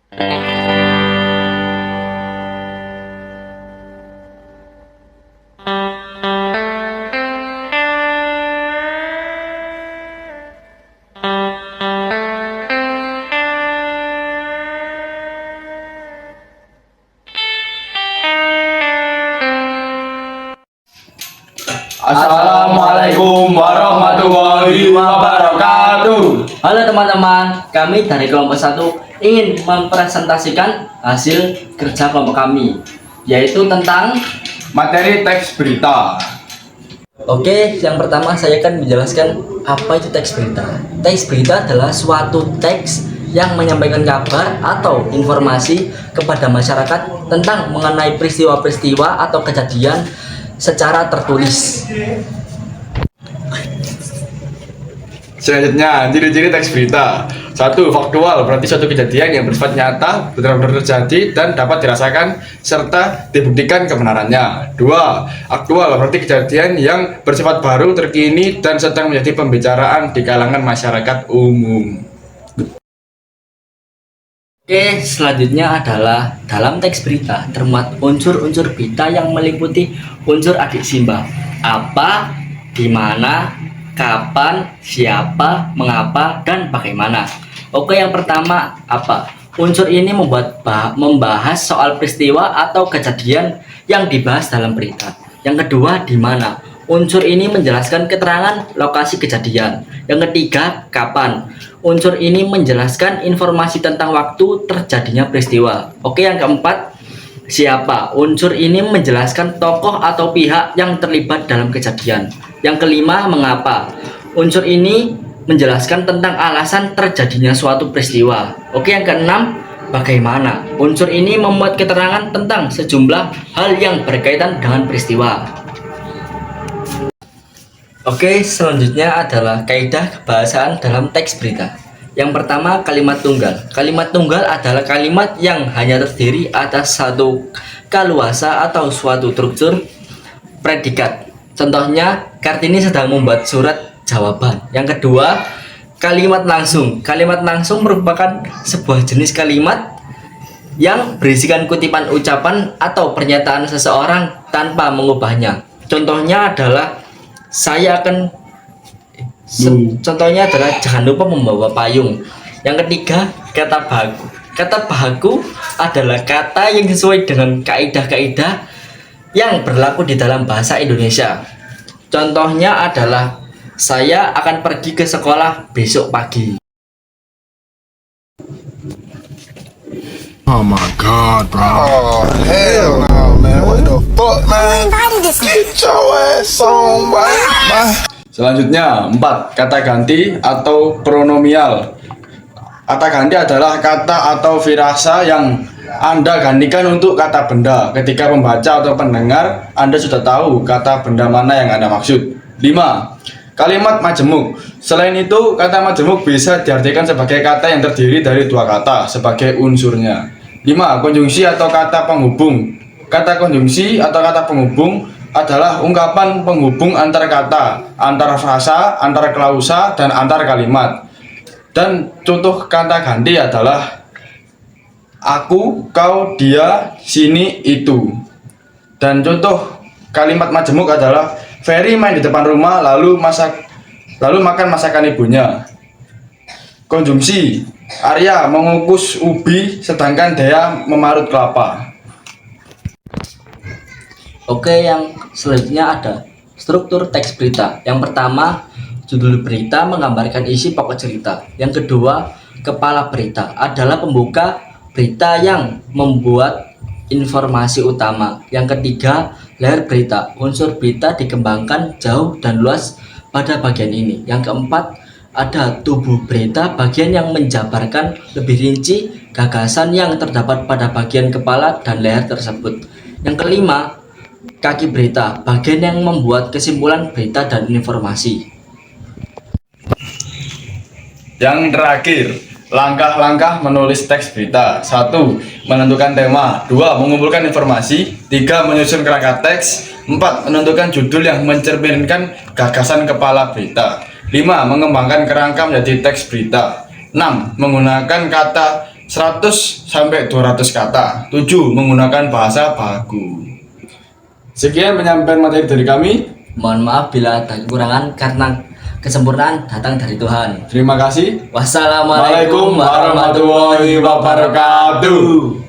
Assalamualaikum warahmatullahi wabarakatuh. Halo teman-teman, kami dari kelompok 1 ingin mempresentasikan hasil kerja kelompok kami, yaitu tentang Materi teks berita. Oke, yang pertama saya akan menjelaskan apa itu teks berita. Teks berita adalah suatu teks yang menyampaikan kabar atau informasi kepada masyarakat tentang mengenai peristiwa-peristiwa atau kejadian secara tertulis. Selanjutnya, ciri-ciri teks berita. 1. Faktual, berarti suatu kejadian yang bersifat nyata, benar-benar terjadi dan dapat dirasakan serta dibuktikan kebenarannya. 2. Aktual, berarti kejadian yang bersifat baru, terkini dan sedang menjadi pembicaraan di kalangan masyarakat umum. Oke, selanjutnya adalah dalam teks berita termuat unsur-unsur berita yang meliputi unsur adik simbah. Apa, di mana, kapan, siapa, mengapa, dan bagaimana. Oke, yang pertama apa? Unsur ini membahas soal peristiwa atau kejadian yang dibahas dalam berita. Yang kedua, di mana? Unsur ini menjelaskan keterangan lokasi kejadian. Yang ketiga, kapan? Unsur ini menjelaskan informasi tentang waktu terjadinya peristiwa. Oke, yang keempat, siapa? Unsur ini menjelaskan tokoh atau pihak yang terlibat dalam kejadian. Yang kelima, mengapa? Unsur ini menjelaskan tentang alasan terjadinya suatu peristiwa. Oke, yang keenam, bagaimana? Unsur ini memuat keterangan tentang sejumlah hal yang berkaitan dengan peristiwa. Oke, selanjutnya adalah kaidah kebahasaan dalam teks berita. Yang pertama, kalimat tunggal. Kalimat tunggal adalah kalimat yang hanya terdiri atas satu kaluasa atau suatu struktur predikat. Contohnya, Kartini sedang membuat surat jawaban. Yang kedua, kalimat langsung. Kalimat langsung merupakan sebuah jenis kalimat yang berisikan kutipan ucapan atau pernyataan seseorang tanpa mengubahnya. Contohnya adalah contohnya adalah jangan lupa membawa payung. Yang ketiga, kata baku. Kata baku adalah kata yang sesuai dengan kaidah-kaidah yang berlaku di dalam bahasa Indonesia. Contohnya adalah saya akan pergi ke sekolah besok pagi. Oh my god, bro. Oh, hell no, man. What the fuck, man? Get your ass on, boy. Selanjutnya, 4. Kata ganti atau pronomial. Kata ganti adalah kata atau firasa yang Anda gantikan untuk kata benda. Ketika membaca atau pendengar, Anda sudah tahu kata benda mana yang Anda maksud. 5. Kalimat majemuk. Selain itu, kata majemuk bisa diartikan sebagai kata yang terdiri dari dua kata sebagai unsurnya. 5. Konjungsi atau kata penghubung. Kata konjungsi atau kata penghubung adalah ungkapan penghubung antar kata, antar frasa, antar klausa, dan antar kalimat. Dan contoh kata ganti adalah aku, kau, dia, sini, itu. Dan contoh kalimat majemuk adalah Ferry main di depan rumah lalu makan masakan ibunya. Konjungsi, Arya mengukus ubi sedangkan Dea memarut kelapa. Oke, yang selanjutnya ada struktur teks berita. Yang pertama, judul berita menggambarkan isi pokok cerita. Yang kedua, kepala berita adalah pembuka berita yang membuat informasi utama. Yang ketiga, leher berita. Unsur berita dikembangkan jauh dan luas pada bagian ini. Yang keempat, ada tubuh berita, bagian yang menjabarkan lebih rinci gagasan yang terdapat pada bagian kepala dan leher tersebut. Yang kelima, kaki berita, bagian yang membuat kesimpulan berita dan informasi. Yang terakhir, langkah-langkah menulis teks berita. 1. Menentukan tema. 2. Mengumpulkan informasi. 3. Menyusun kerangka teks. 4. Menentukan judul yang mencerminkan gagasan kepala berita. 5. Mengembangkan kerangka menjadi teks berita. 6. Menggunakan kata 100 sampai 200 kata. 7. Menggunakan bahasa baku. Sekian penyampaian materi dari kami. Mohon maaf bila ada kekurangan karena kesempurnaan datang dari Tuhan. Terima kasih. Wassalamualaikum Waalaikumsalam warahmatullahi wabarakatuh.